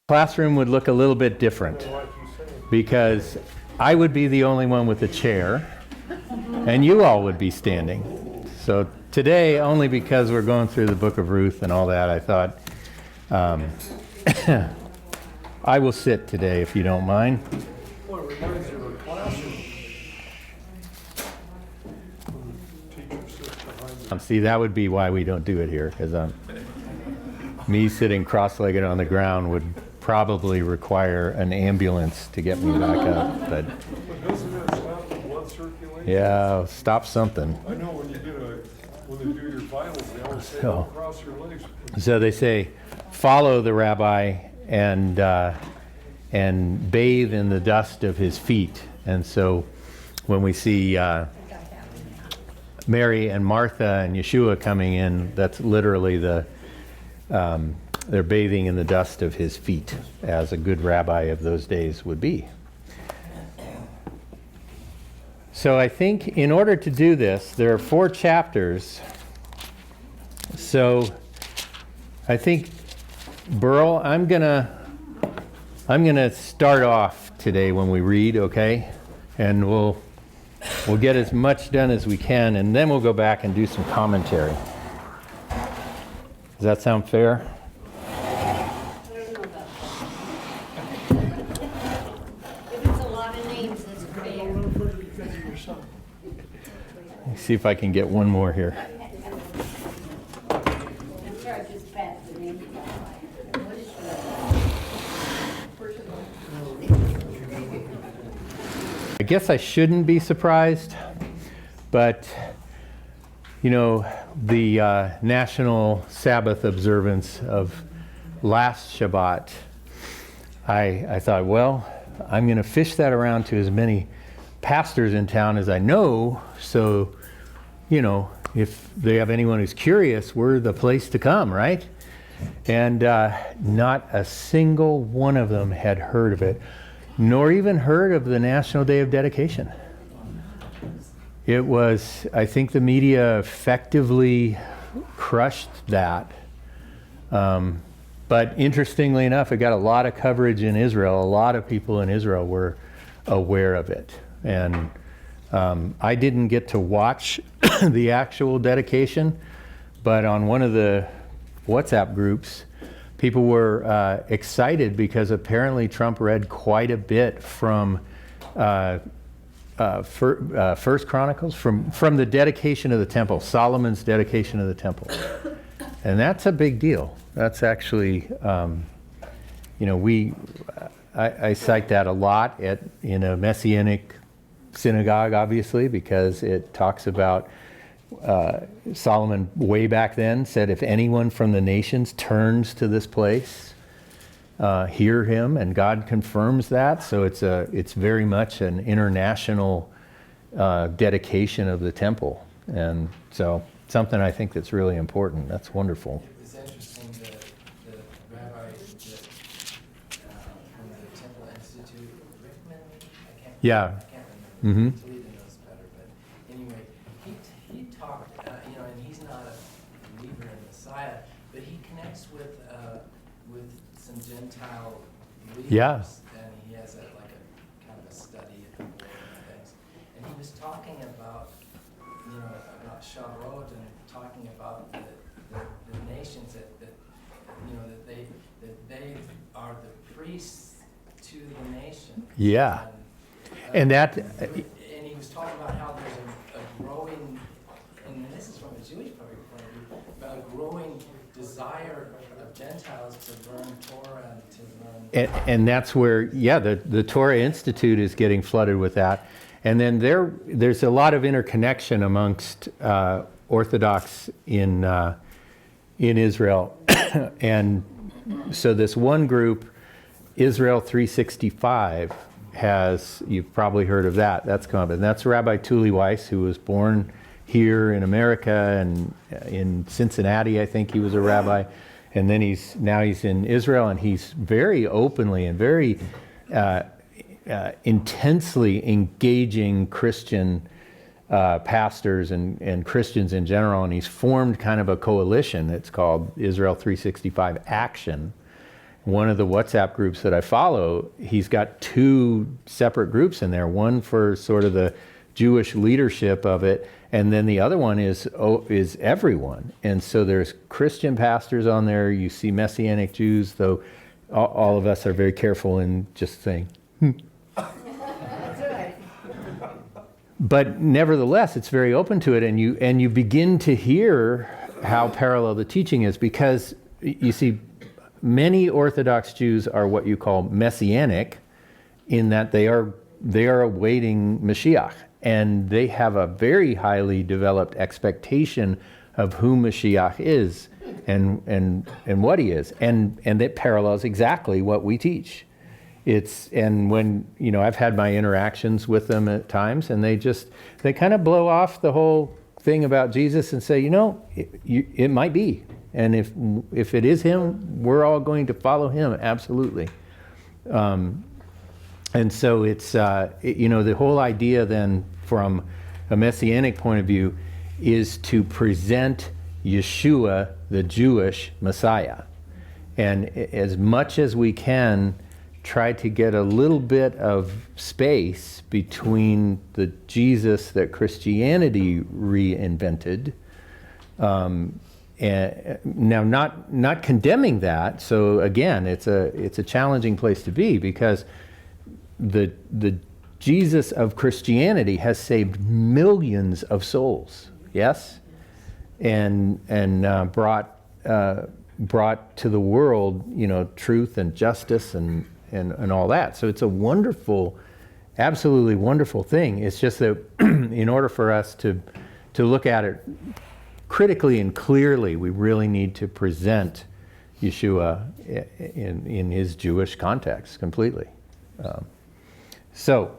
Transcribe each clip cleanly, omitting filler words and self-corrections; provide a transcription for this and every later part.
Classroom would look a little bit different because I would be the only one with a chair and you all would be standing. So today, only because we're going through the book of Ruth and all that, I thought I will sit today if you don't mind. Well, it reminds you of a classroom. See, that would be why we don't do it here, because me sitting cross-legged on the ground would probably require an ambulance to get me back up. But doesn't that stop the blood circulation? yeah, stop something. I know when they do your vitals, they always say, So- cross your legs. So they say, follow the rabbi and bathe in the dust of his feet. And so when we see Mary and Martha and Yeshua coming in, that's literally they're bathing in the dust of his feet, as a good rabbi of those days would be. So I think in order to do this, there are 4 chapters. So I think, Burl, I'm gonna start off today when we read, okay? And we'll get as much done as we can, and then we'll go back and do some commentary. Does that sound fair? If it's a lot of names, it's fair. Let me see if I can get one more here. I'm sure I just passed the name. What is I guess I shouldn't be surprised, but you know, the national Sabbath observance of last Shabbat, I thought, well, I'm going to fish that around to as many pastors in town as I know, so, you know, if they have anyone who's curious, we're the place to come, right? And not a single one of them had heard of it, nor even heard of the National Day of Dedication. It was, I think the media effectively crushed that. But interestingly enough, it got a lot of coverage in Israel. A lot of people in Israel were aware of it. And I didn't get to watch the actual dedication, but on one of the WhatsApp groups, people were excited because apparently Trump read quite a bit from First Chronicles, from the dedication of the temple, Solomon's dedication of the temple. And that's a big deal. That's actually, you know, I cite that a lot in a Messianic synagogue, obviously, because it talks about Solomon way back then said, if anyone from the nations turns to this place, hear him, and God confirms that. So it's very much an international dedication of the temple, and so something I think that's really important. That's wonderful. It's interesting that the rabbi from the Temple Institute, Rickman, I can't remember. Mm-hmm. Toledo knows better, but anyway, he talked, you know, and he's not a believer in Messiah, but he connects with some Gentile believers. Yeah. And he has like a kind of a study of the Lord and things. And he was talking about, you know, about Shavuot and talking about the nations that you know, that they are the priests to the nation. Yeah. And that, And he was talking about how there's a growing, and this is from a Jewish point of view, about a growing desire of Gentiles to learn Torah and to learn. and that's where, yeah, the Torah Institute is getting flooded with that. And then there's a lot of interconnection amongst Orthodox in Israel. And so this one group, Israel 365, you've probably heard of that. That's come up. And that's Rabbi Tuli Weiss, who was born here in America and in Cincinnati, I think he was a rabbi. And then he's in Israel, and he's very openly and very intensely engaging Christian pastors and Christians in general, and he's formed kind of a coalition. It's called Israel 365 Action, one of the WhatsApp groups that I follow, he's got two separate groups in there, one for sort of the Jewish leadership of it, and then the other one is everyone. And so there's Christian pastors on there, you see Messianic Jews, though all of us are very careful in just saying, But nevertheless, it's very open to it, and you begin to hear how parallel the teaching is, because you see, many Orthodox Jews are what you call Messianic, in that they are awaiting Mashiach, and they have a very highly developed expectation of who Mashiach is and what he is, and it parallels exactly what we teach. And when, I've had my interactions with them at times, and they kind of blow off the whole thing about Jesus and say, it might be. And if it is him, we're all going to follow him, absolutely. And so it's, the whole idea then from a Messianic point of view is to present Yeshua, the Jewish Messiah. And as much as we can, try to get a little bit of space between the Jesus that Christianity reinvented, and now not condemning that. So again, it's a challenging place to be, because the Jesus of Christianity has saved millions of souls, yes, and brought to the world, truth and justice and all that. So it's a wonderful, absolutely wonderful thing. It's just that in order for us to look at it critically and clearly, we really need to present Yeshua in his Jewish context completely. So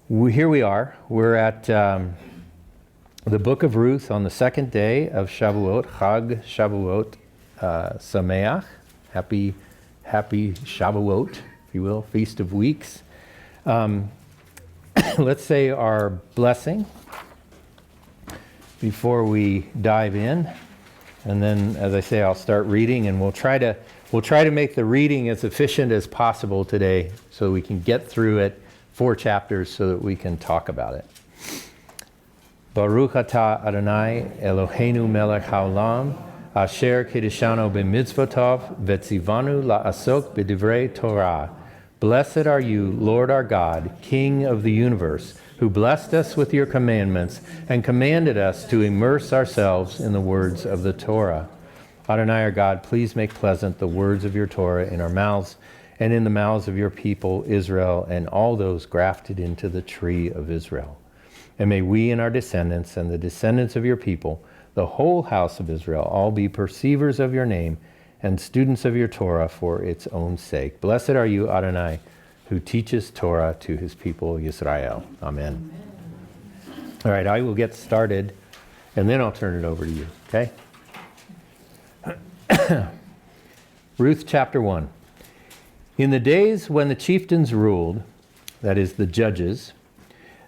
here we are. We're at the book of Ruth on the second day of Shavuot, Chag Shavuot Sameach. Happy Shavuot, if you will, Feast of Weeks. Let's say our blessing before we dive in, and then, as I say, I'll start reading, and we'll try to make the reading as efficient as possible today, so we can get through it, 4 chapters, so that we can talk about it. Baruch atah Adonai Eloheinu melech haolam, Asher kiddushanu b'mitzvotov v'tzivanu la'asok b'divrei Torah. Blessed are you, Lord our God, King of the universe, who blessed us with your commandments and commanded us to immerse ourselves in the words of the Torah. Adonai our God, please make pleasant the words of your Torah in our mouths and in the mouths of your people, Israel, and all those grafted into the tree of Israel. And may we and our descendants and the descendants of your people, the whole house of Israel, all be perceivers of your name and students of your Torah for its own sake. Blessed are you, Adonai, who teaches Torah to his people, Yisrael. Amen. All right, I will get started, and then I'll turn it over to you, okay? Ruth chapter 1. In the days when the chieftains ruled, that is, the judges,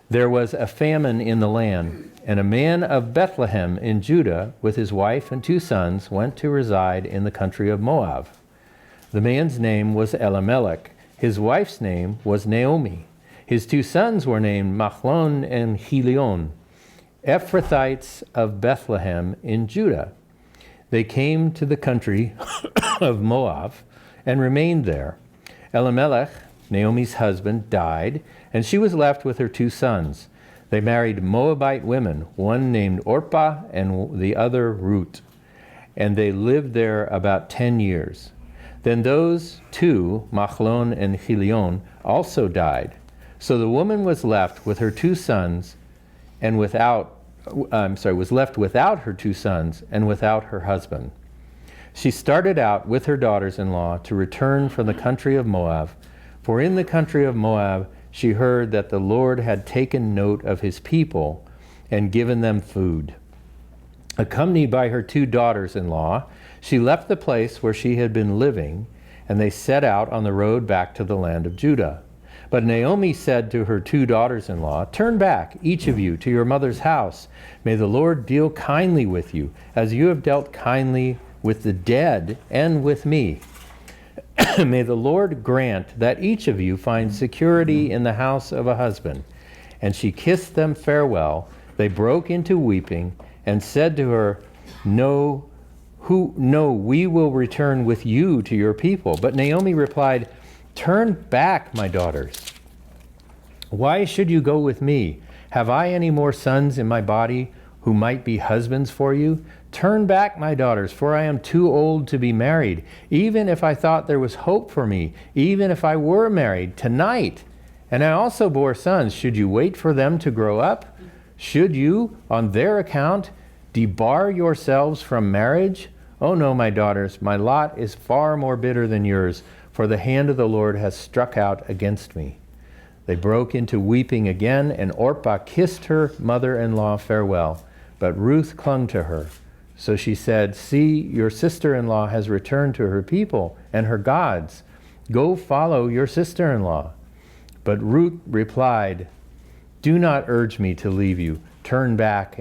there was a famine in the land, and a man of Bethlehem in Judah with his wife and 2 sons went to reside in the country of Moab. The man's name was Elimelech. His wife's name was Naomi. His 2 sons were named Machlon and Chilion, Ephrathites of Bethlehem in Judah. They came to the country of Moab and remained there. Elimelech, Naomi's husband, died, and she was left with her 2 sons. They married Moabite women, one named Orpah and the other Ruth, and they lived there about 10 years. Then those 2, Machlon and Chilion, also died. So the woman was left with her 2 sons and was left without her 2 sons and without her husband. She started out with her daughters-in-law to return from the country of Moab, for in the country of Moab she heard that the Lord had taken note of his people and given them food. Accompanied by her 2 daughters-in-law, she left the place where she had been living, and they set out on the road back to the land of Judah. But Naomi said to her 2 daughters-in-law, "Turn back, each of you, to your mother's house. May the Lord deal kindly with you, as you have dealt kindly with the dead and with me." May the Lord grant that each of you find security in the house of a husband. And she kissed them farewell. They broke into weeping and said to her, No, we will return with you to your people. But Naomi replied, Turn back, my daughters. Why should you go with me? Have I any more sons in my body who might be husbands for you? Turn back, my daughters, for I am too old to be married. Even if I thought there was hope for me, even if I were married tonight, and I also bore sons, should you wait for them to grow up? Should you, on their account, debar yourselves from marriage? Oh no, my daughters, my lot is far more bitter than yours, for the hand of the Lord has struck out against me. They broke into weeping again, and Orpah kissed her mother-in-law farewell, but Ruth clung to her. So she said, See, your sister-in-law has returned to her people and her gods. Go follow your sister-in-law. But Ruth replied, Do not urge me to leave you, turn back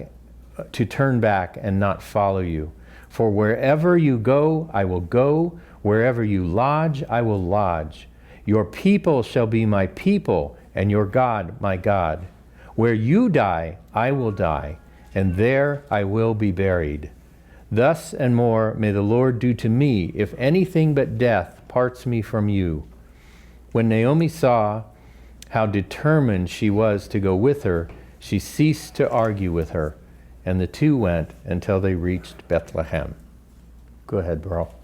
and not follow you. For wherever you go, I will go. Wherever you lodge, I will lodge. Your people shall be my people, and your God my God. Where you die, I will die, and there I will be buried. Thus and more may the Lord do to me, if anything but death parts me from you. When Naomi saw how determined she was to go with her, she ceased to argue with her, and the two went until they reached Bethlehem. Go ahead, Burl.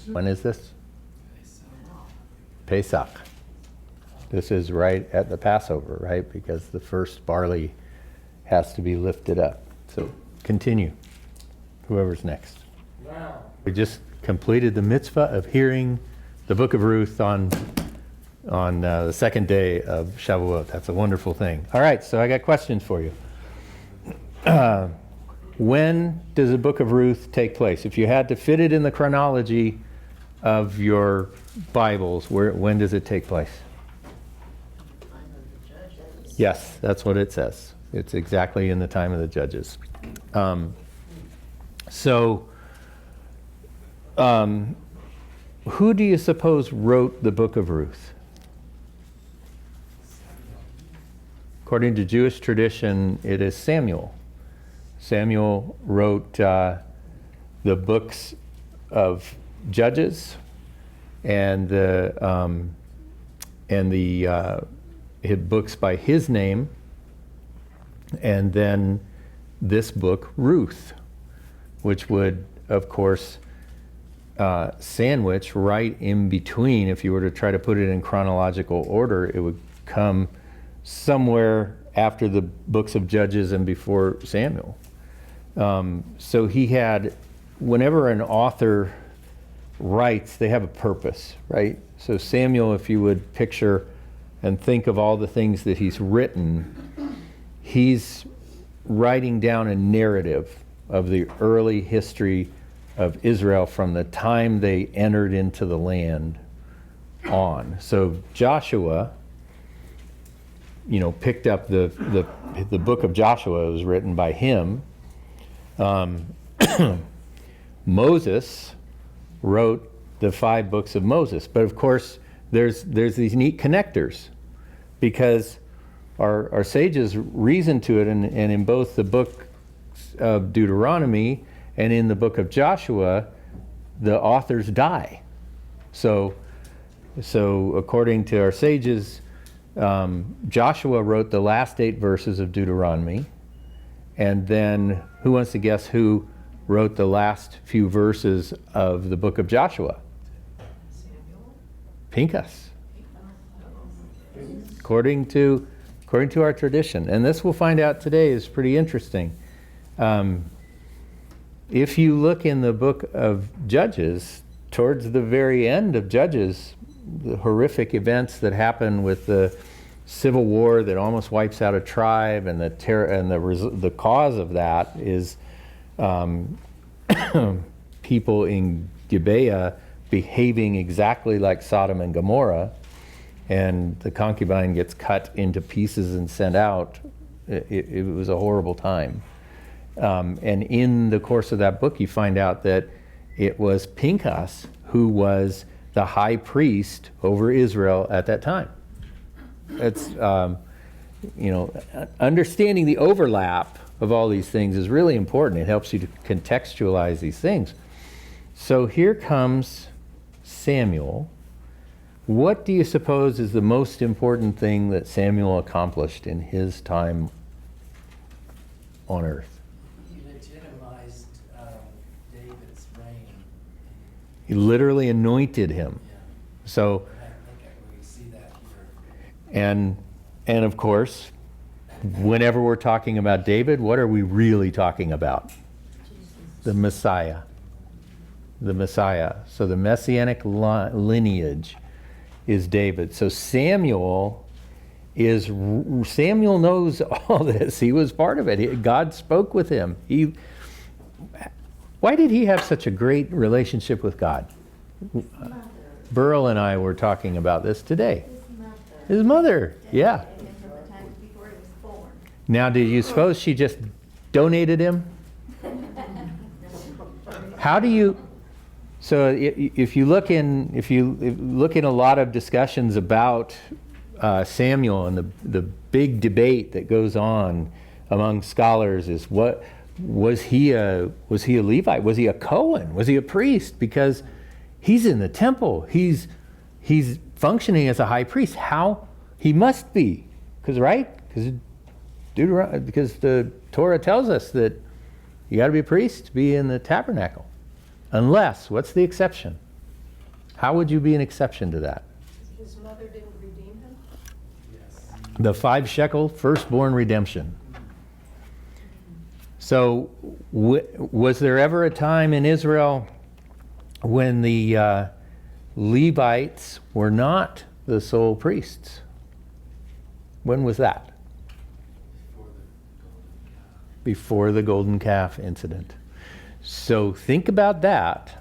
When is this? Pesach. This is right at the Passover, right? Because the first barley has to be lifted up. So continue. Whoever's next. Wow. We just completed the mitzvah of hearing the book of Ruth on the second day of Shavuot. That's a wonderful thing. All right, so I got questions for you. When does the book of Ruth take place? If you had to fit it in the chronology of your Bibles, when does it take place? Yes, that's what it says. It's exactly in the time of the judges. Who do you suppose wrote the book of Ruth? According to Jewish tradition, it is Samuel. Samuel wrote the books of Judges and the books by his name, and then this book, Ruth, which would, of course, sandwich right in between. If you were to try to put it in chronological order, it would come somewhere after the books of Judges and before Samuel. So he had, whenever an author writes, they have a purpose, right? So Samuel, if you would picture and think of all the things that he's written, he's writing down a narrative of the early history of Israel from the time they entered into the land on. So Joshua, picked up the book of Joshua. It was written by him. Moses wrote the 5 books of Moses. But of course, there's these neat connectors, because our sages reason to it, and in both the book of Deuteronomy and in the book of Joshua, the authors die. So according to our sages, Joshua wrote the last 8 verses of Deuteronomy, and then who wants to guess who wrote the last few verses of the book of Joshua? Samuel? Pinchas. According to our tradition. And this we'll find out today is pretty interesting. If you look in the book of Judges, towards the very end of Judges, the horrific events that happen with the civil war that almost wipes out a tribe, and the cause of that is people in Gibeah behaving exactly like Sodom and Gomorrah, and the concubine gets cut into pieces and sent out. It was a horrible time. And in the course of that book, you find out that it was Pinchas who was the high priest over Israel at that time. It's, understanding the overlap of all these things is really important. It helps you to contextualize these things. So here comes Samuel. What do you suppose is the most important thing that Samuel accomplished in his time on earth? He legitimized David's reign. He literally anointed him. Yeah. So, I think we see that here. and of course, whenever we're talking about David, what are we really talking about? The Messiah. The Messiah. So the messianic lineage is David. So Samuel knows all this. He was part of it. God spoke with him. Why did he have such a great relationship with God? Burl and I were talking about this today. His mother, yeah. Now, did you suppose she just donated him? How do you? So, if you look in a lot of discussions about Samuel, and the big debate that goes on among scholars is, what was he a Levite? Was he a Cohen? Was he a priest? Because he's in the temple. He's functioning as a high priest. How? He must be, because the Torah tells us that you got to be a priest to be in the tabernacle. Unless, what's the exception? How would you be an exception to that? His mother didn't redeem him? Yes. The 5 shekel firstborn redemption. So, was there ever a time in Israel when the Levites were not the sole priests? When was that? Before the golden calf incident. So think about that.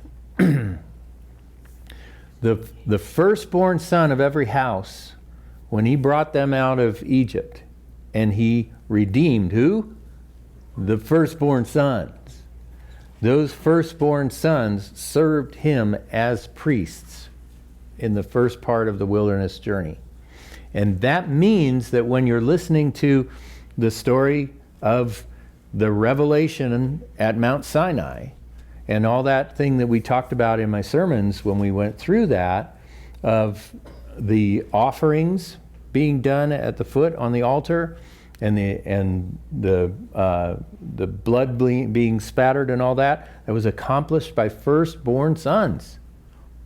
The firstborn son of every house, when he brought them out of Egypt, and he redeemed who? The firstborn sons. Those firstborn sons served him as priests in the first part of the wilderness journey. And that means that when you're listening to the story of the revelation at Mount Sinai and all that thing that we talked about in my sermons when we went through that, of the offerings being done at the foot on the altar, and the blood being spattered and all that was accomplished by firstborn sons.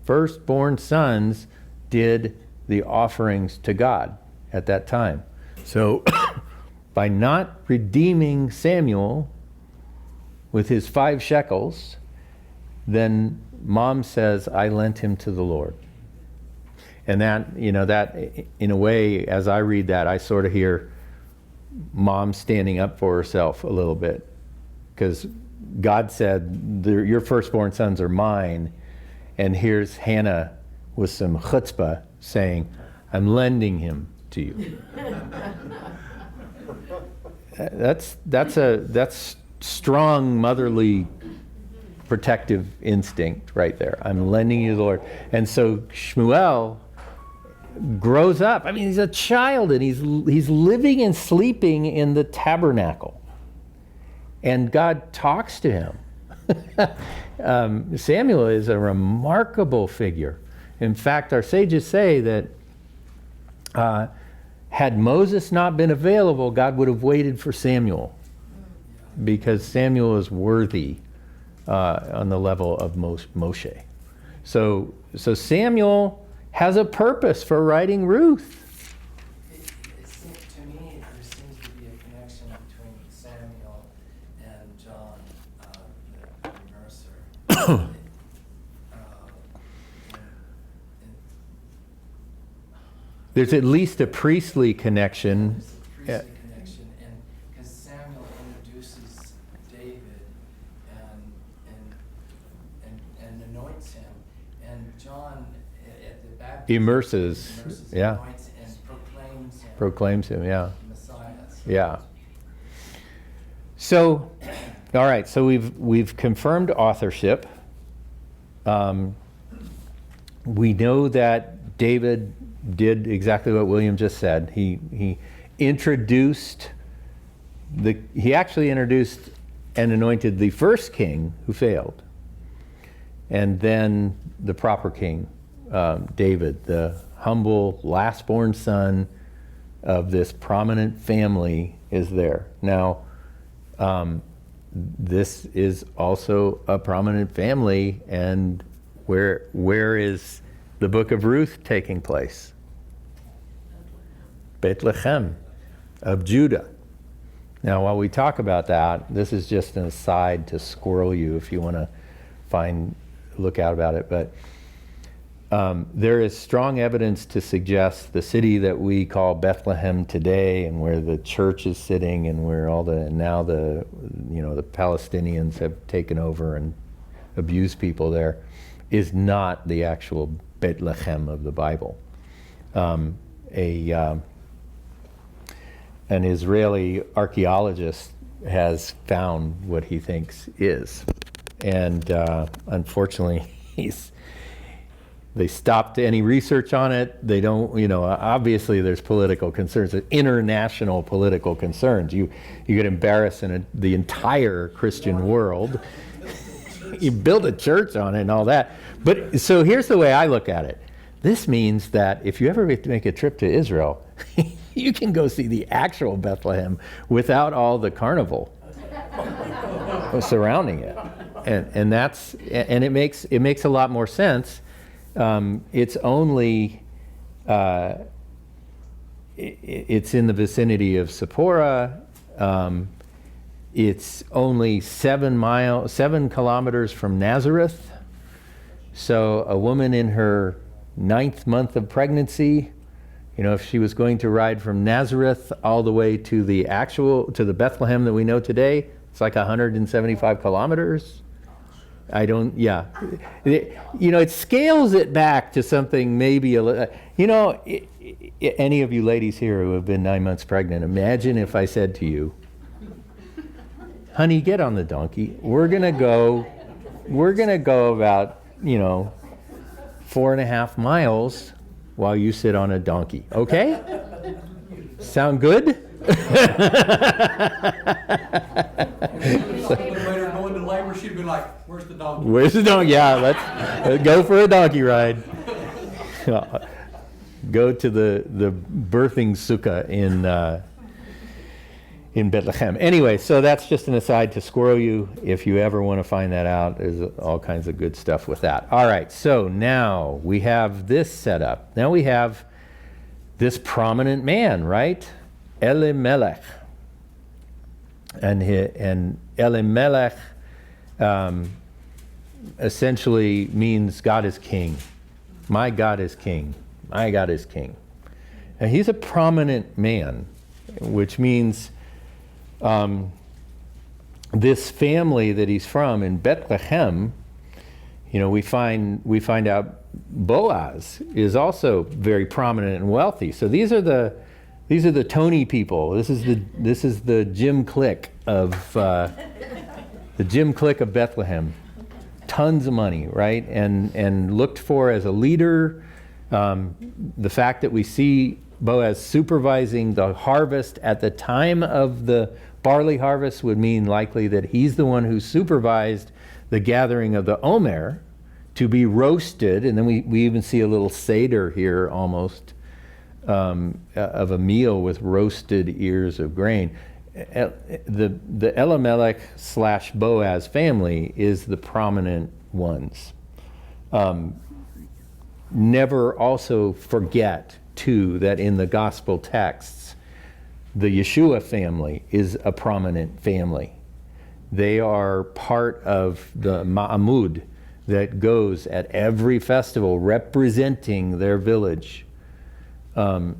Firstborn sons did the offerings to God at that time. So by not redeeming Samuel with his 5 shekels, then mom says, I lent him to the Lord. And that in a way, as I read that, I sort of hear mom standing up for herself a little bit, because God said, your firstborn sons are mine. And here's Hannah with some chutzpah saying, I'm lending him to you. That's strong motherly protective instinct right there. I'm lending you the Lord. And so Shmuel grows up. I mean, he's a child, and he's living and sleeping in the tabernacle. And God talks to him. Samuel is a remarkable figure. In fact, our sages say that had Moses not been available, God would have waited for Samuel, because Samuel is worthy on the level of Moshe. So Samuel has a purpose for writing Ruth. It seems to me there seems to be a connection between Samuel and John, the immerser. There's at least a priestly connection. There's a priestly connection, and because Samuel introduces David and anoints him, and John at the baptism Immerses, yeah. anoints and proclaims him. Proclaims him, yeah. Messiah. Yeah. So, all right, so we've confirmed authorship. We know that David did exactly what William just said. He actually introduced and anointed the first king who failed, and then the proper king, David, the humble last-born son of this prominent family, is there. Now, this is also a prominent family, and where is the book of Ruth taking place? Bethlehem of Judah. Now, while we talk about that, this is just an aside to squirrel you if you want to look out about it, but there is strong evidence to suggest the city that we call Bethlehem today, and where the church is sitting, and where the Palestinians have taken over and abused people there, is not the actual Bethlehem of the Bible. An Israeli archaeologist has found what he thinks is, and unfortunately, they stopped any research on it. They don't, obviously there's political concerns, international political concerns. You could embarrass the entire Christian world. You build a church on it and all that. But so here's the way I look at it. This means that if you ever make a trip to Israel, you can go see the actual Bethlehem without all the carnival surrounding it. And it makes a lot more sense. It's only, it's in the vicinity of Sephora. It's only 7 kilometers from Nazareth. So a woman in her 9th month of pregnancy, if she was going to ride from Nazareth all the way to the Bethlehem that we know today, it's like 175 kilometers. It scales it back to something maybe any of you ladies here who have been 9 months pregnant, imagine if I said to you, honey, get on the donkey. We're gonna go about, 4.5 miles while you sit on a donkey, okay? Sound good? Later going to labor, she'd be like, "Where's the donkey?" Where's the donkey? Yeah, let's go for a donkey ride. Go to the birthing sukkah in Bethlehem. Anyway, so that's just an aside to squirrel you. If you ever want to find that out, there's all kinds of good stuff with that. All right, so now we have this set up. Now we have this prominent man, right? Elimelech. And Elimelech essentially means God is king. My God is king. My God is king. And he's a prominent man, which means this family that he's from in Bethlehem, we find out Boaz is also very prominent and wealthy. So these are the Tony people. This is the Jim Click of Bethlehem. Tons of money, right? And looked for as a leader. The fact that we see Boaz supervising the harvest at the time of the barley harvest would mean likely that he's the one who supervised the gathering of the omer to be roasted. And then we even see a little seder here almost of a meal with roasted ears of grain. The Elimelech / Boaz family is the prominent ones. Never also forget, too, that in the gospel texts, the Yeshua family is a prominent family. They are part of the Ma'amud that goes at every festival representing their village to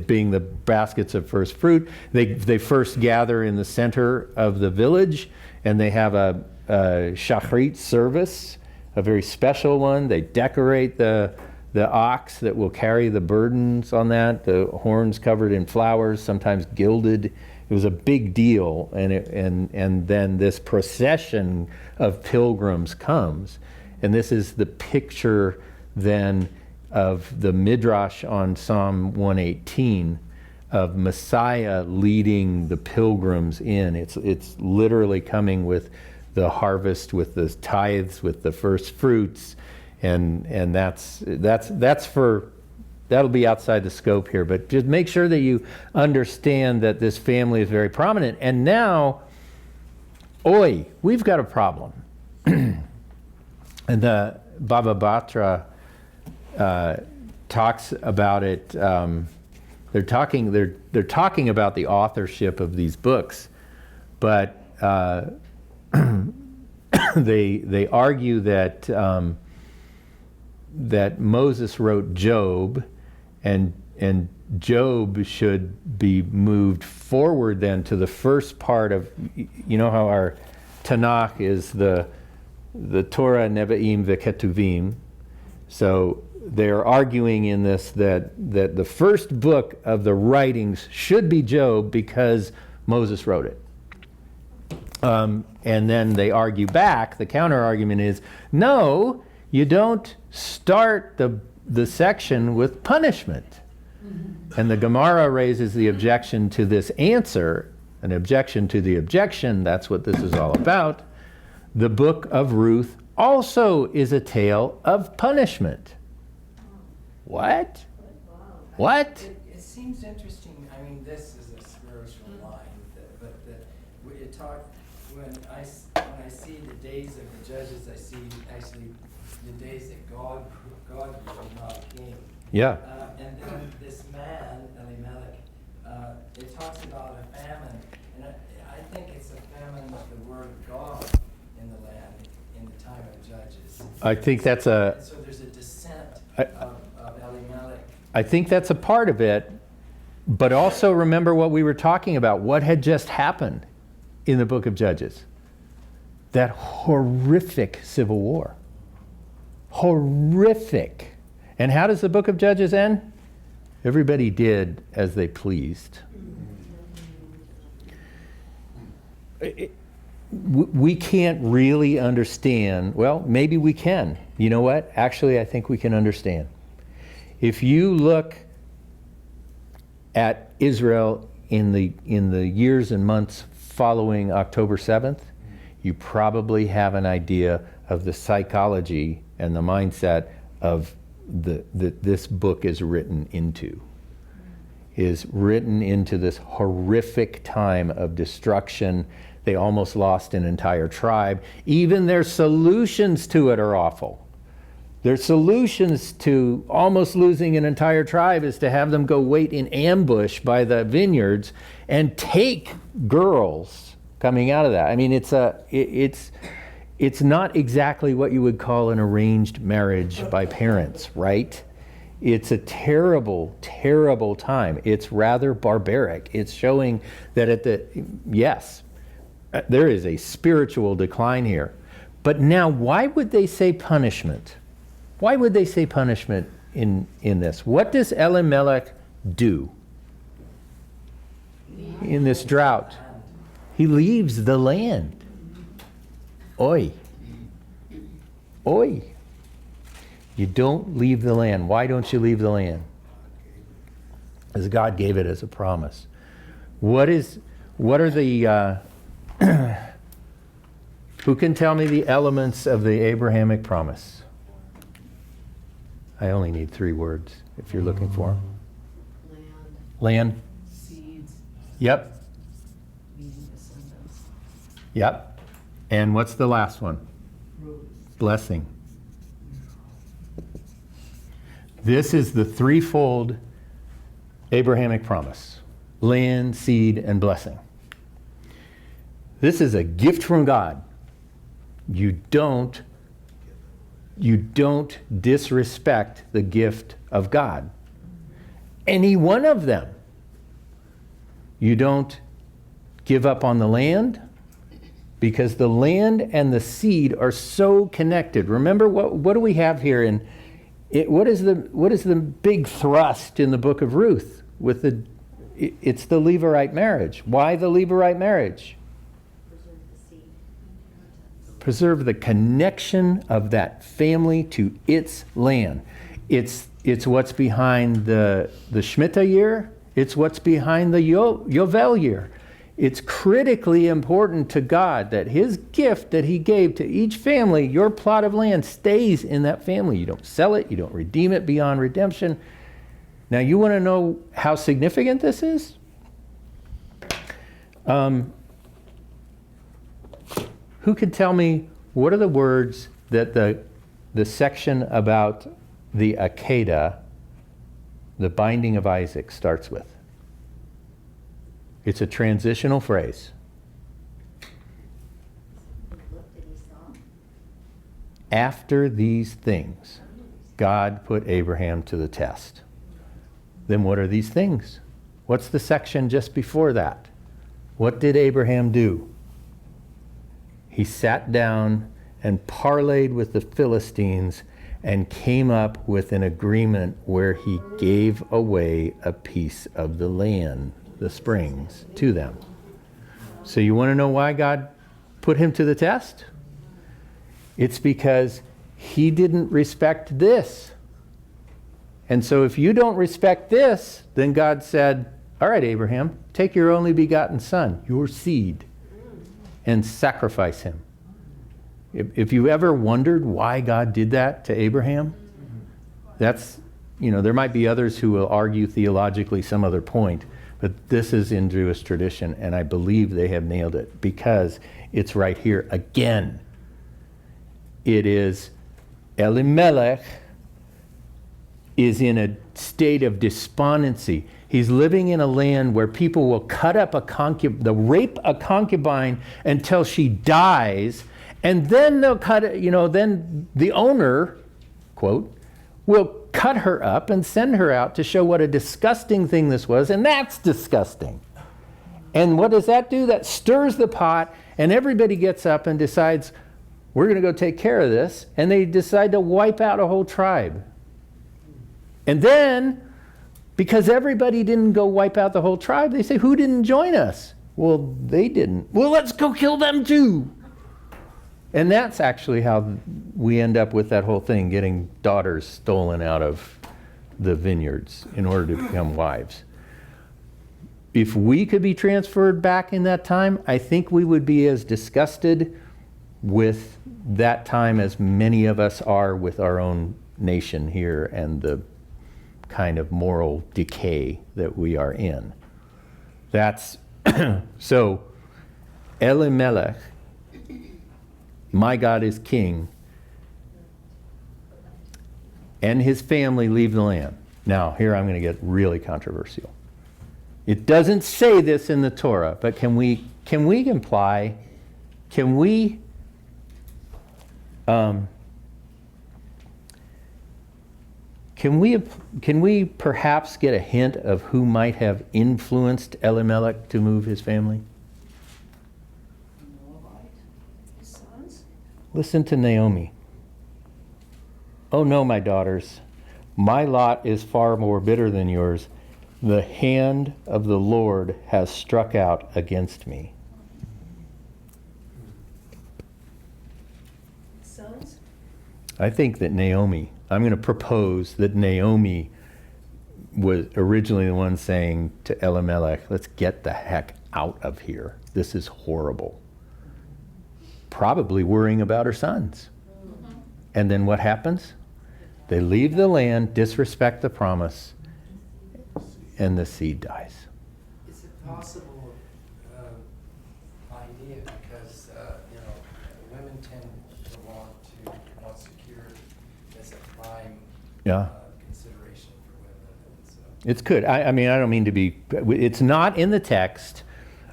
being the baskets of first fruit. They first gather in the center of the village, and they have a shachrit service, a very special one. They decorate the ox that will carry the burdens on that, the horns covered in flowers, sometimes gilded. It was a big deal, and then this procession of pilgrims comes, And this is the picture then of the Midrash on Psalm 118 of Messiah leading the pilgrims in. It's literally coming with the harvest, with the tithes, with the first fruits, and that'll be outside the scope here. But just make sure that you understand that this family is very prominent. And now, we've got a problem. And the Baba Batra talks about it. They're talking about the authorship of these books, but they argue that that Moses wrote Job, and Job should be moved forward then to the first part of, you know how our Tanakh is the Torah, Nevi'im, V'Ketuvim. So they're arguing in this that the first book of the writings should be Job because Moses wrote it. And then they argue back, the counter argument is, no, you don't start the section with punishment. And the Gemara raises the objection to this answer, an objection to the objection. That's what this is all about. The book of Ruth also is a tale of punishment. What? What? It seems interesting. I mean, this is a spiritual line, but it talk when I see the days of the judges, I see actually the days that God ruled, not a king. Yeah. And then this man, Elimelech, it talks about a famine, and I think it's a famine with the word of God in the land in the time of Judges. I think that's So there's a descent of Elimelech. I think that's a part of it, but also remember what we were talking about, what had just happened in the book of Judges. That horrific civil war. Horrific. And how does the book of Judges end? Everybody did as they pleased. We can't really understand. Well, maybe we can. You know what? Actually, I think we can understand. If you look at Israel in the years and months following October 7th, you probably have an idea of the psychology and the mindset of that this book is written into this horrific time of destruction. They almost lost an entire tribe. Even their solutions to it are awful. Their solutions to almost losing an entire tribe is to have them go wait in ambush by the vineyards and take girls coming out of that. I mean, it's not exactly what you would call an arranged marriage by parents, right? It's a terrible, terrible time. It's rather barbaric. It's showing that there is a spiritual decline here. But now, why would they say punishment? Why would they say punishment in this? What does Elimelech do in this drought? He leaves the land. Oi. You don't leave the land. Why don't you leave the land? As God gave it as a promise. What are the who can tell me the elements of the Abrahamic promise? I only need 3 words if you're looking for them. Land. Seeds. Yep. Meaning descendants. Yep. And what's the last one? Blessing. This is the threefold Abrahamic promise: land, seed, and blessing. This is a gift from God. You don't disrespect the gift of God. Any one of them. You don't give up on the land, because the land and the seed are so connected. Remember, what do we have here? What is the big thrust in the book of Ruth? It's the Levirate marriage. Why the Levirate marriage? Preserve the connection of that family to its land. It's what's behind the Shemitah year. It's what's behind the Yovel year. It's critically important to God that his gift that he gave to each family, your plot of land, stays in that family. You don't sell it. You don't redeem it beyond redemption. Now, you want to know how significant this is? Who could tell me what are the words that the section about the Akedah, the binding of Isaac, starts with? It's a transitional phrase. After these things, God put Abraham to the test. Then what are these things? What's the section just before that? What did Abraham do? He sat down and parlayed with the Philistines and came up with an agreement where he gave away a piece of the land, the springs, to them. So you want to know why God put him to the test? It's because he didn't respect this. And so if you don't respect this, then God said, all right, Abraham, take your only begotten son, your seed, and sacrifice him. If you ever wondered why God did that to Abraham, that's, there might be others who will argue theologically some other point, but this is in Jewish tradition, and I believe they have nailed it because it's right here again. It is Elimelech is in a state of despondency. He's living in a land where people will cut up they'll rape a concubine until she dies, and then they'll cut it, then the owner, quote, will cut her up and send her out to show what a disgusting thing this was, and that's disgusting. And what does that do? That stirs the pot, and everybody gets up and decides, we're going to go take care of this, and they decide to wipe out a whole tribe. And then, because everybody didn't go wipe out the whole tribe, they say, who didn't join us? Well, they didn't. Well, let's go kill them too. And that's actually how we end up with that whole thing, getting daughters stolen out of the vineyards in order to become wives. If we could be transferred back in that time, I think we would be as disgusted with that time as many of us are with our own nation here and the kind of moral decay that we are in. That's so Elimelech, my God is king, and his family leave the land. Now, here I'm going to get really controversial. It doesn't say this in the Torah, but can we imply, can we perhaps get a hint of who might have influenced Elimelech to move his family? Moabite, his sons. Listen to Naomi. Oh no, my daughters, my lot is far more bitter than yours. The hand of the Lord has struck out against me. Sons? I think that Naomi, I'm going to propose that Naomi was originally the one saying to Elimelech, let's get the heck out of here. This is horrible. Probably worrying about her sons. And then what happens? They leave the land, disrespect the promise, and the seed dies. It's a possible idea because, women tend to want security as a prime consideration for women. And so. It's good. I mean, I don't mean to be, it's not in the text.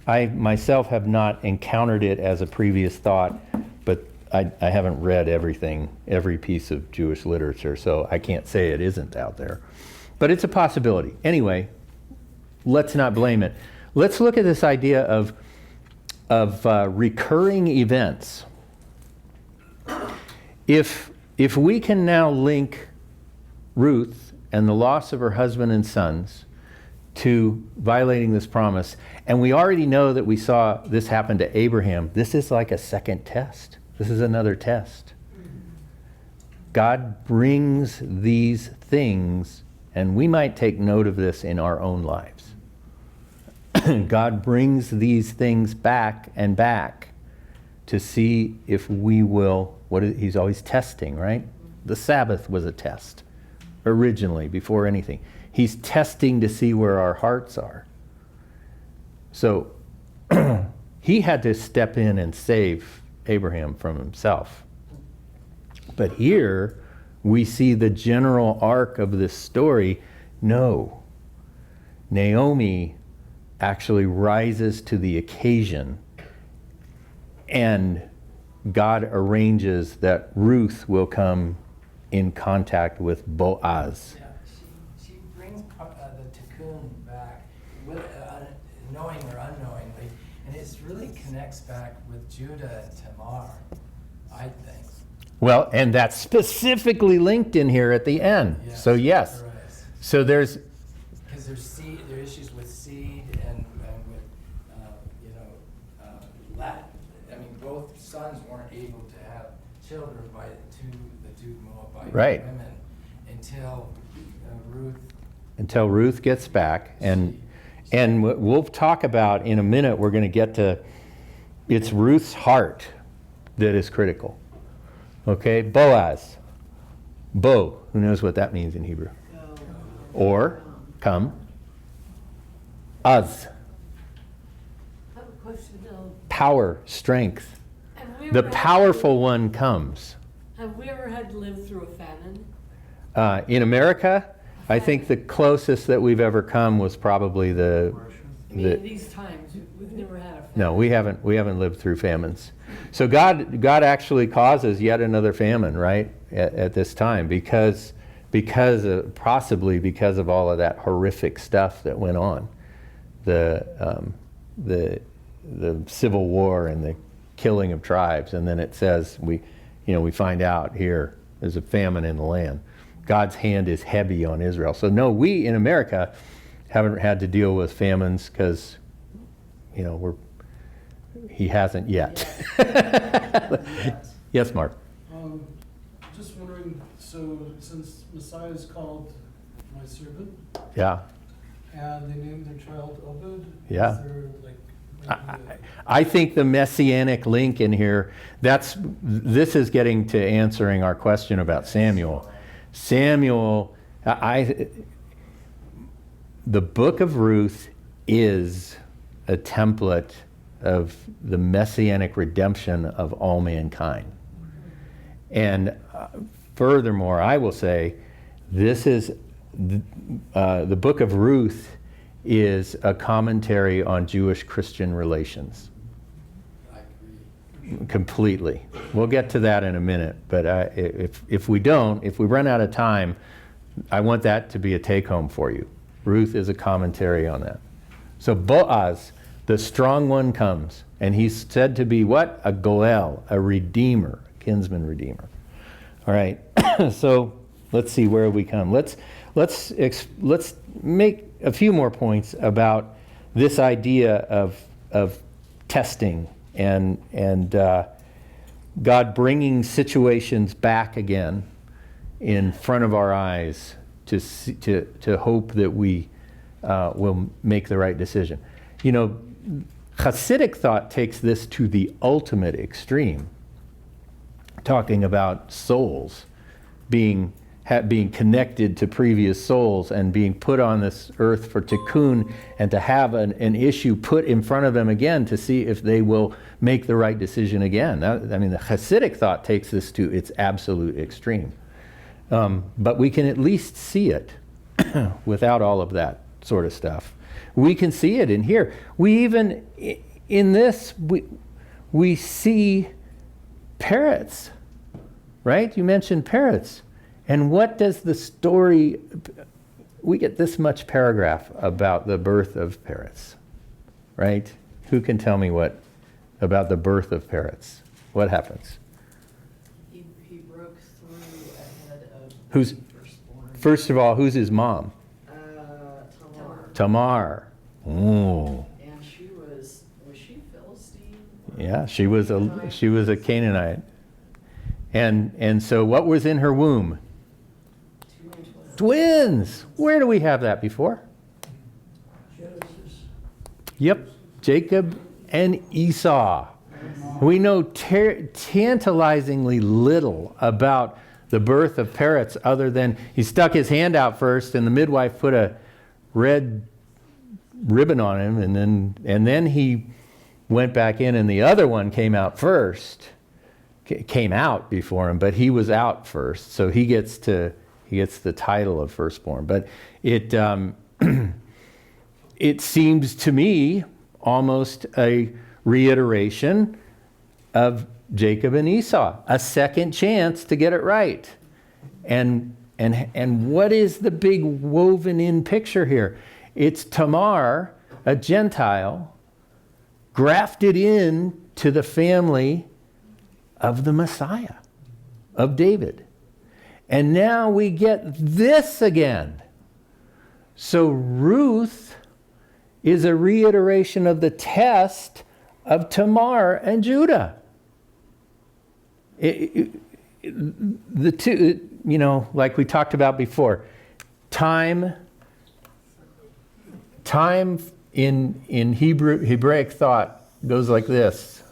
I myself have not encountered it as a previous thought, but I haven't read every piece of Jewish literature, so I can't say it isn't out there. But it's a possibility. Anyway, let's not blame it. Let's look at this idea of recurring events. If we can now link Ruth and the loss of her husband and sons to violating this promise, and we already know that we saw this happen to Abraham, this is like a second test. This is another test. God brings these things, and we might take note of this in our own lives. God brings these things back and back to see if we will, he's always testing, right? The Sabbath was a test originally, before anything. He's testing to see where our hearts are. So he had to step in and save Abraham from himself. But here we see the general arc of this story. No, Naomi actually rises to the occasion, and God arranges that Ruth will come in contact with Boaz. Yeah, she brings the tikkun back, with, knowing or unknowingly, and it really connects back with Judah and Tamar, I think. Well, and that's specifically linked in here at the end. Yes, So yes. right. So there's, Because there are issues with seed and with, Latin. I mean, both sons weren't able to have children by the two Moabite Right. women until Ruth gets back, and we'll talk about in a minute, we're going to get to, it's Ruth's heart that is critical. Okay, Boaz. Bo, who knows what that means in Hebrew? Or, come. Az, I have a question though. power, strength. Have we The ever had- powerful one comes. Have we ever had to live through a famine? In America, I think the closest that we've ever come was probably I mean, the in these times, we've never had a famine. no, we haven't lived through famines. So God actually causes yet another famine, right, at this time, possibly because of all of that horrific stuff that went on, the civil war and the killing of tribes, and then it says we find out here there's a famine in the land. God's hand is heavy on Israel. So no, we in America haven't had to deal with famines because, he hasn't yet. Yes, Mark. Just wondering, so since Messiah is called my servant, Yeah. and they named their child Obed, Yeah. is there like I think the messianic link in here, this is getting to answering our question about Samuel. Samuel, the book of Ruth is a template of the messianic redemption of all mankind. And furthermore, I will say, this is the book of Ruth is a commentary on Jewish-Christian relations. I agree. Completely. We'll get to that in a minute, but if we run out of time, I want that to be a take-home for you. Ruth is a commentary on that. So Boaz, the strong one, comes, and he's said to be what? A goel, a redeemer, a kinsman redeemer. All right, so let's see where we come. Let's make a few more points about this idea of testing and God bringing situations back again in front of our eyes to hope that we will make the right decision. Hasidic thought takes this to the ultimate extreme, talking about souls being connected to previous souls and being put on this earth for tikkun, and to have an issue put in front of them again to see if they will make the right decision again. The Hasidic thought takes this to its absolute extreme. But we can at least see it without all of that sort of stuff. We can see it in here. We even, in this, we see parrots, right? You mentioned parrots. And what does the story, we get this much paragraph about the birth of parrots, right? Who can tell me about the birth of parrots? What happens? He broke through ahead of Who's, the firstborn. first of all, who's his mom? Tamar. Tamar. Ooh. And she was she Philistine? Yeah, she was a Canaanite. And so what was in her womb? Twins. Where do we have that before? Yep, Jacob and Esau. We know tantalizingly little about the birth of Peretz other than he stuck his hand out first and the midwife put a red ribbon on him, and then he went back in and the other one came out first. Came out before him, but he was out first, so he gets the title of firstborn. But it it seems to me almost a reiteration of Jacob and Esau, a second chance to get it right. And what is the big woven in picture here? It's Tamar, a Gentile, grafted in to the family of the Messiah, of David. And now we get this again. So Ruth is a reiteration of the test of Tamar and Judah. The two, like we talked about before, time in Hebraic thought goes like this.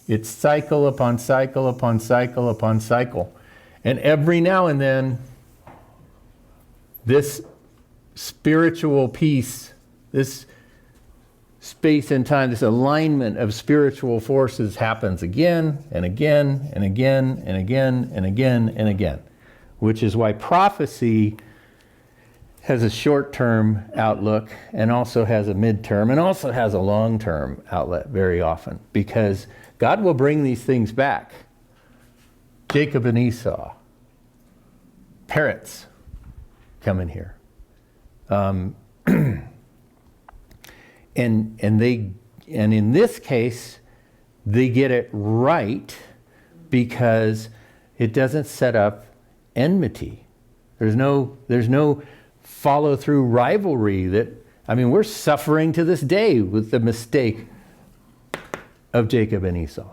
It's cycle upon cycle upon cycle upon cycle. And every now and then, this spiritual peace, this space and time, this alignment of spiritual forces happens again and again and again and again and again and again, which is why prophecy has a short-term outlook and also has a mid-term and also has a long-term outlet very often, because God will bring these things back. Jacob and Peretz come in here. And in this case, they get it right because it doesn't set up enmity. There's no follow-through rivalry we're suffering to this day with the mistake of Jacob and Esau,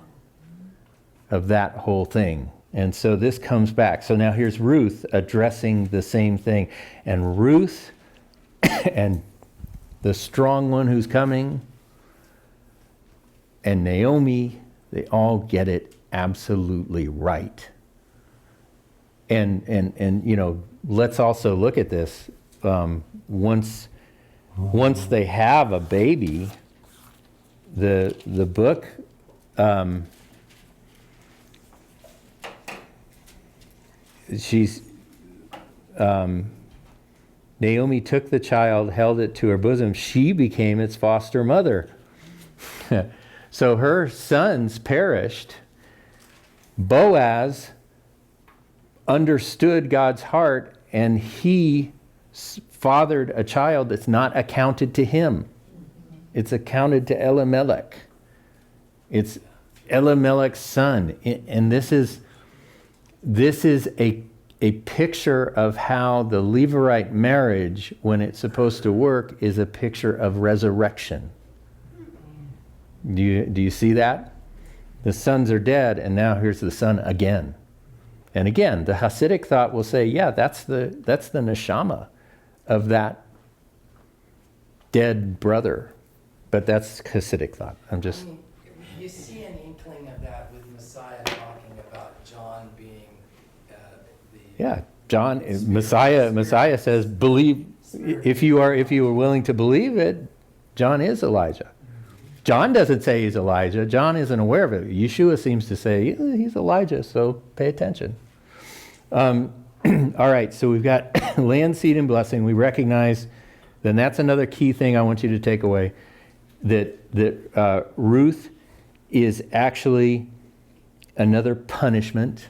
of that whole thing. And so this comes back. So now here's Ruth addressing the same thing. And Ruth and the strong one who's coming and Naomi, they all get it absolutely right. And let's also look at this. Once they have a baby, the book Naomi took the child, held it to her bosom. She became its foster mother. So her sons perished. Boaz understood God's heart, and he fathered a child that's not accounted to him. It's accounted to Elimelech. It's Elimelech's son. And this is a picture of how the Levirate marriage, when it's supposed to work, is a picture of resurrection. Do you see that? The sons are dead, and now here's the son again. And again, the Hasidic thought will say, yeah, that's the neshama of that dead brother. But that's Hasidic thought. You see an inkling of that with Messiah talking about John being Yeah, John, Messiah says, believe, if you are willing to believe it, John is Elijah. John doesn't say he's Elijah. John isn't aware of it. Yeshua seems to say, yeah, he's Elijah, so pay attention. All right, so we've got land, seed, and blessing. We recognize, then that's another key thing I want you to take away, that Ruth is actually another punishment.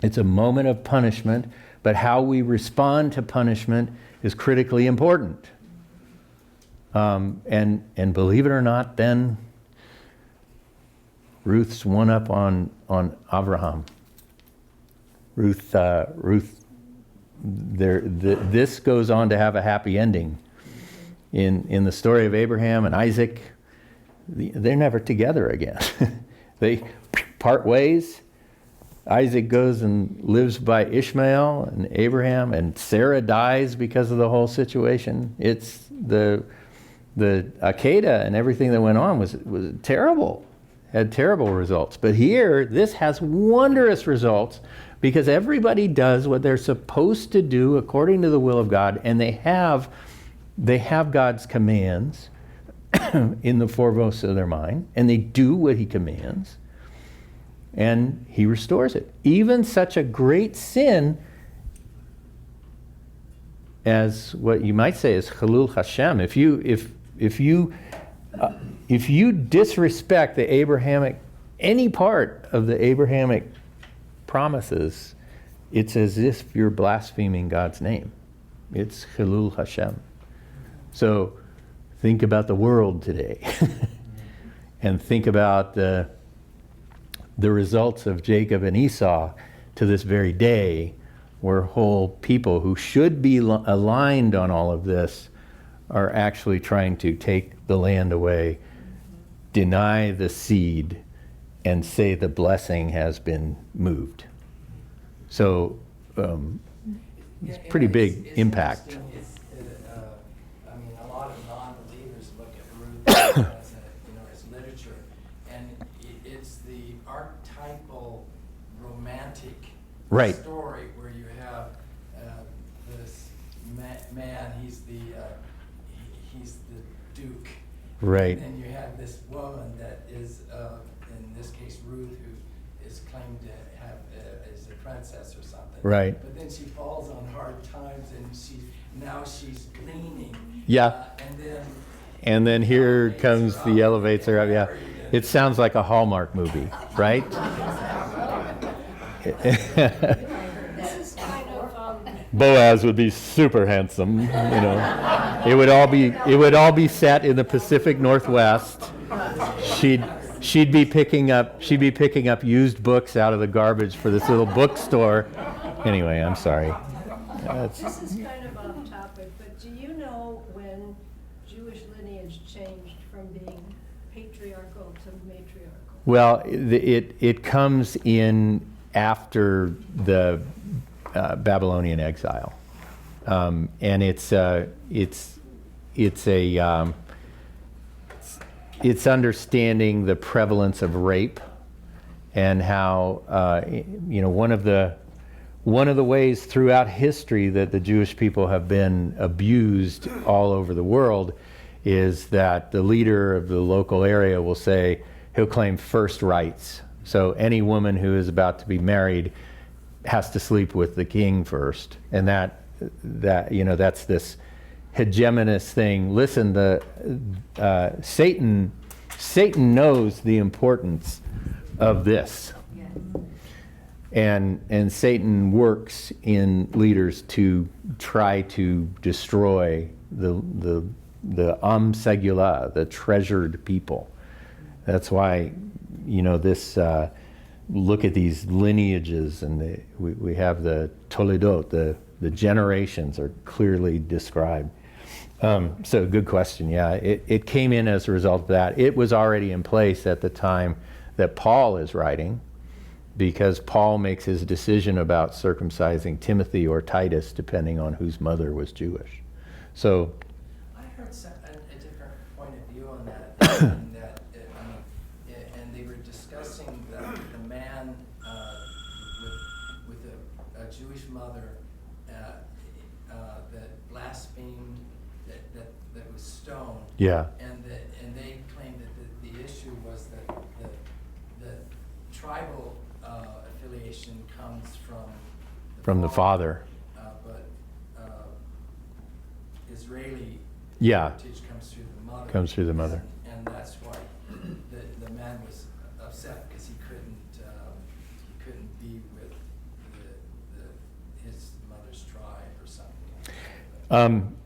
It's a moment of punishment, but how we respond to punishment is critically important. And believe it or not, then Ruth's one up on Abraham. This goes on to have a happy ending. In the story of Abraham and Isaac, they're never together again. They part ways. Isaac goes and lives by Ishmael and Abraham, and Sarah dies because of the whole situation. It's the Akedah and everything that went on was terrible, had terrible results. But here, this has wondrous results because everybody does what they're supposed to do according to the will of God, and they have God's commands in the foremost of their mind, and they do what he commands, and he restores it. Even such a great sin as what you might say is Chalul Hashem. If you disrespect the Abrahamic, any part of the Abrahamic promises, it's as if you're blaspheming God's name. It's Chalul Hashem. So think about the world today and think about the results of Jacob and Esau to this very day, where whole people who should be aligned on all of this are actually trying to take the land away, deny the seed, and say the blessing has been moved. So it's pretty big impact. Interesting. I mean, a lot of non-believers look at Ruth as literature, and it's the archetypal romantic Right. story where you have this man. He's the duke. Right. And you have this woman that is, in this case, Ruth, who is claimed to have is a princess or something. Right. But then she falls on hard times, and she's leaning. Yeah. And then here comes the elevator up. Yeah. It sounds like a Hallmark movie, right? This is kind of, Boaz would be super handsome, you know. It would all be set in the Pacific Northwest. She'd be picking up used books out of the garbage for this little bookstore. Anyway, I'm sorry. this is kind of off topic, but do you know when Jewish lineage changed from being patriarchal to matriarchal? Well, it comes in after the Babylonian exile, and it's understanding the prevalence of rape, and how one of the ways throughout history that the Jewish people have been abused all over the world is that the leader of the local area will say he'll claim first rights. So any woman who is about to be married has to sleep with the king first, and that's this hegemonous thing. Listen, Satan knows the importance of this, and Satan works in leaders to try to destroy the segula, the treasured people. That's why, this. Look at these lineages, and we have the Toledot, the generations are clearly described. So good question. Yeah, it came in as a result of that. It was already in place at the time that Paul is writing, because Paul makes his decision about circumcising Timothy or Titus, depending on whose mother was Jewish. So I heard a different point of view on that, and and they were discussing the man with a Jewish mother that blasphemed, that was stoned. yeah, And they claimed that the issue was that the tribal affiliation comes from the father. but Israeli Yeah, heritage comes through the mother. comes through the mother. And that's why the man was upset, because he couldn't be with his mother's tribe or something.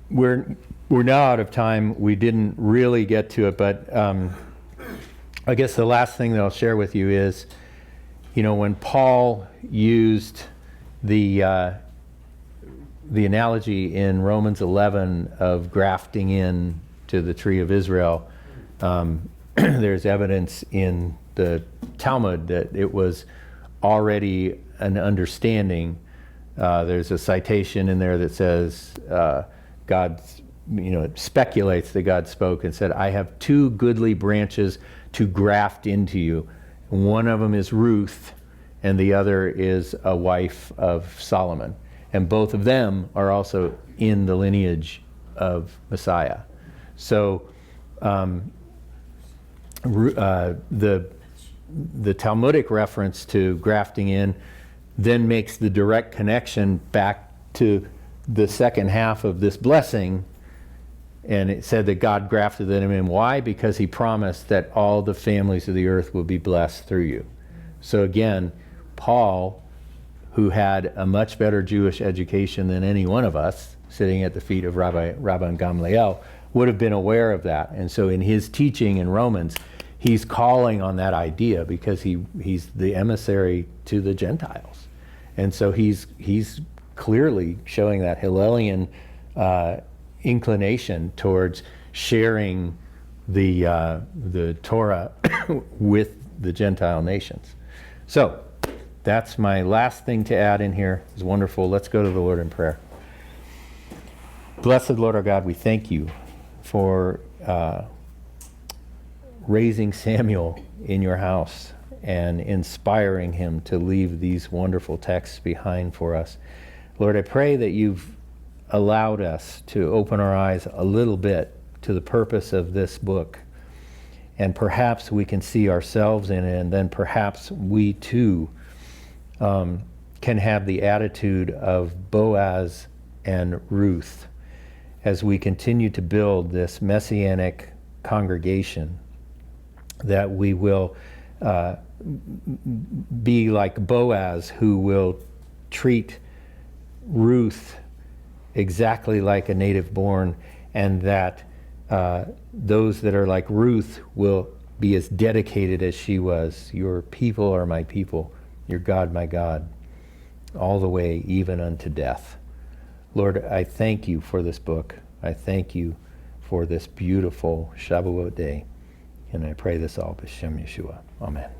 We're now out of time. We didn't really get to it, but I guess the last thing that I'll share with you is, when Paul used the analogy in Romans 11 of grafting in to the tree of Israel. There's evidence in the Talmud that it was already an understanding. There's a citation in there that says God, speculates that God spoke and said, I have two goodly branches to graft into you. One of them is Ruth, and the other is a wife of Solomon. And both of them are also in the lineage of Messiah. So the Talmudic reference to grafting in then makes the direct connection back to the second half of this blessing. And it said that God grafted them in. Why? Because he promised that all the families of the earth will be blessed through you. So again, Paul, who had a much better Jewish education than any one of us, sitting at the feet of Rabbi Gamliel, would have been aware of that. And so in his teaching in Romans, he's calling on that idea because he's the emissary to the Gentiles. And so he's clearly showing that Hillelian inclination towards sharing the Torah with the Gentile nations. So that's my last thing to add in here. It's wonderful. Let's go to the Lord in prayer. Blessed Lord our God, we thank you for raising Samuel in your house and inspiring him to leave these wonderful texts behind for us. Lord, I pray that you've allowed us to open our eyes a little bit to the purpose of this book. And perhaps we can see ourselves in it, and then perhaps we too can have the attitude of Boaz and Ruth as we continue to build this messianic congregation, that we will be like Boaz, who will treat Ruth exactly like a native born, and that those that are like Ruth will be as dedicated as she was. Your people are my people, your God my God, all the way even unto death. Lord, I thank you for this book. I thank you for this beautiful Shavuot day. And I pray this all b'Shem Yeshua. Amen.